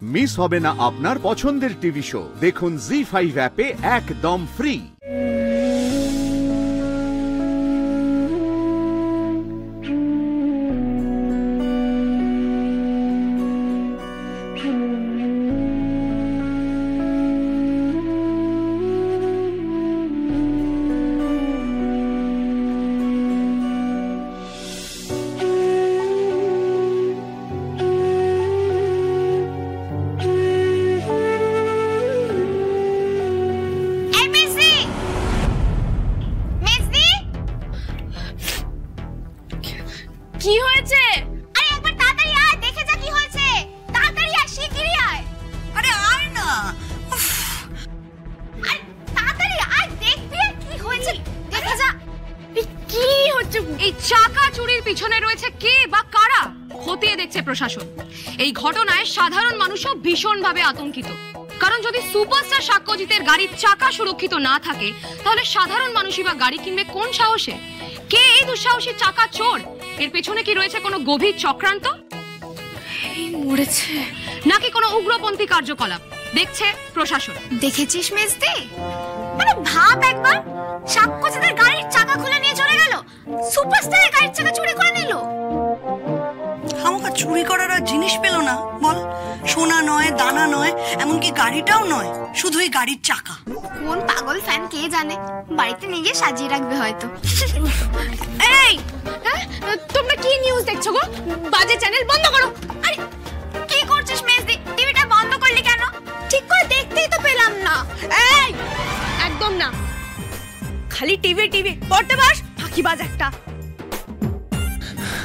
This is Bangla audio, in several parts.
মিস হবে না আপনার পছন্দের টিভি শো। দেখুন জি5 অ্যাপে একদম ফ্রি। কি হয়েছে? আরে একবার তাড়াতাড়ি আয়, দেখে যা কি হয়েছে। তাড়াতাড়ি আয়, শিগগিরই আয়। আরে আয় না। আরে তাড়াতাড়ি আয়, দেখবি কি হয়েছে, দেখে যা। কি হচ্ছে? এই চাকা চুরির পিছনে রয়েছে কে বা কারা খতিয়ে দেখছে প্রশাসন। এই ঘটনায় সাধারণ মানুষও ভীষণভাবে আতঙ্কিত, কারণ যদি সুপারস্টার সাক্ষ্যজিতের গাড়ির চাকা সুরক্ষিত না থাকে তাহলে সাধারণ মানুষই বা গাড়ি কিনবে কোন সাহসে? কে এই দুঃসাহসী চাকা চোর? এর পেছনে কি রয়েছে কোনো গভীর চক্রান্ত? এই মরেছে নাকি কোনো উগ্রপন্থী কার্যকলাপ দেখছে প্রশাসন? দেখেছিস মেজদি? মানে ভাব একবার, সাক্ষ্যজিতের গাড়ির চাকা খুলে নিয়ে চলে গেল, সুপারস্টারের গাড়ির চাকা চুরি করে নিল। আমাকে চুরি করার আর জিনিস পেল না বল? সোনা নয়, দানা নয়, এমনকি গাড়িটাও নয়, শুধু এই গাড়ির চাকা। কোন পাগল ফ্যান কে জানে, বাড়িতে নিয়ে গিয়ে সাজিয়ে রাখবে হয়তো। এই তোমরা কি নিউজ দেখছো গো? বাজে চ্যানেল বন্ধ করো। আরে কি করছিস মেজদি? টিভিটা বন্ধ করলি কেন? ঠিক করে দেখতেই তো পেলাম না। এই একদম না, খালি টিভি টিভি পড়তে বাস, ফাঁকিবাজ একটা।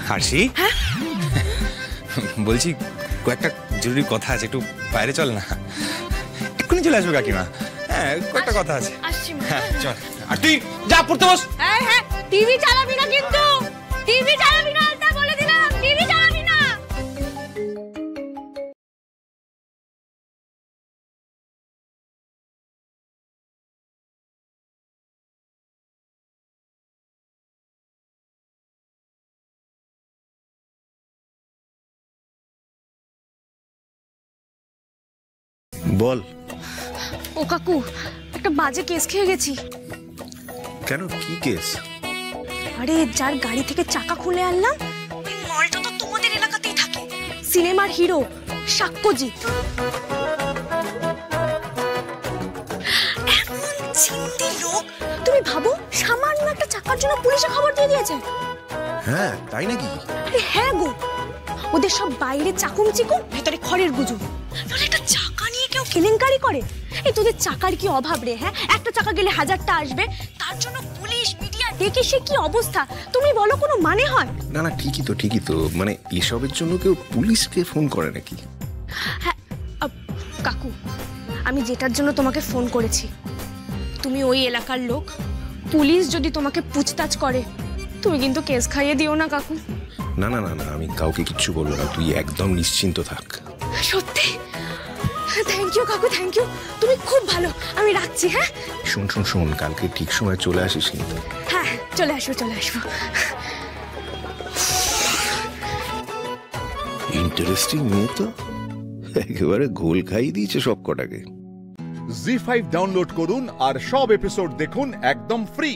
হাসি, হ্যাঁ বলছি কয়েকটা জরুরি কথা আছে, একটু বাইরে চল না। এক্ষুনি চলে আসবে কাকিমা। হ্যাঁ কয়েকটা কথা আছে। আসছি। হ্যাঁ চল। আর তুই যা পড়তে বস। হ্যাঁ হ্যাঁ, টিভি চালাবি না কিন্তু, টিভি চালাবি না, এটা বলে দিলাম, টিভি চালাবি না। বল। ও কাকু, একটা বাজে কেস খেয়ে গেছি। কেন, কি কেস? আরে যার গাড়ি থেকে চাকা খুলে আনলাম, ওই মলটা তো তোমাদের এলাকাতেই থাকে। সিনেমার হিরো সাক্ষ্যজিৎ। এমন চিন্তি লোক। তুমি ভাবো, সামান্য একটা চাকার জন্য পুলিশে খবর দিয়ে দিয়েছে। হ্যাঁ তাই নাকি? আরে হ্যাঁ গো, ওদের সব বাইরে চাকুম চিকুম, ভেতরে খড়ের গুজব। তাহলে একটা চাকা নিয়ে কেউ কেলেঙ্কারি করে। এই তোদের চাকার কি অভাব রে? হ্যাঁ, একটা চাকা গেলে হাজারটা আসবে, তার জন্য পুলিশ মিডিয়া ডেকে সে কি অবস্থা তুমি বলো, কোনো মানে হয়? না না, ঠিকই তো, মানে এসবের জন্য কেউ পুলিশকে ফোন করে নাকি? হ্যাঁ কাকু, আমি যেটার জন্য তোমাকে ফোন করেছি, তুমি ওই এলাকার লোক, পুলিশ যদি তোমাকে পুছতাছ করে তুমি কিন্তু কেস খাইয়ে দিও না কাকু। না না না না, আমি কাউকে কিচ্ছু বলবো না, তুই একদম নিশ্চিন্ত থাক। সত্যি? থ্যাংক ইউ কাকু, থ্যাংক ইউ, তুমি খুব ভালো। আমি রাখছি। হ্যাঁ শোন, কালকে ঠিক সময় চলে আসিস কিন্তু। হ্যাঁ চলে আসবো। ইন্টারেস্টিং মেয়ে তো, একেবারে ঘোল খাইয়ে দিয়েছে সব কটাকে। জি5 ডাউনলোড করুন আর সব এপিসোড দেখুন একদম ফ্রি।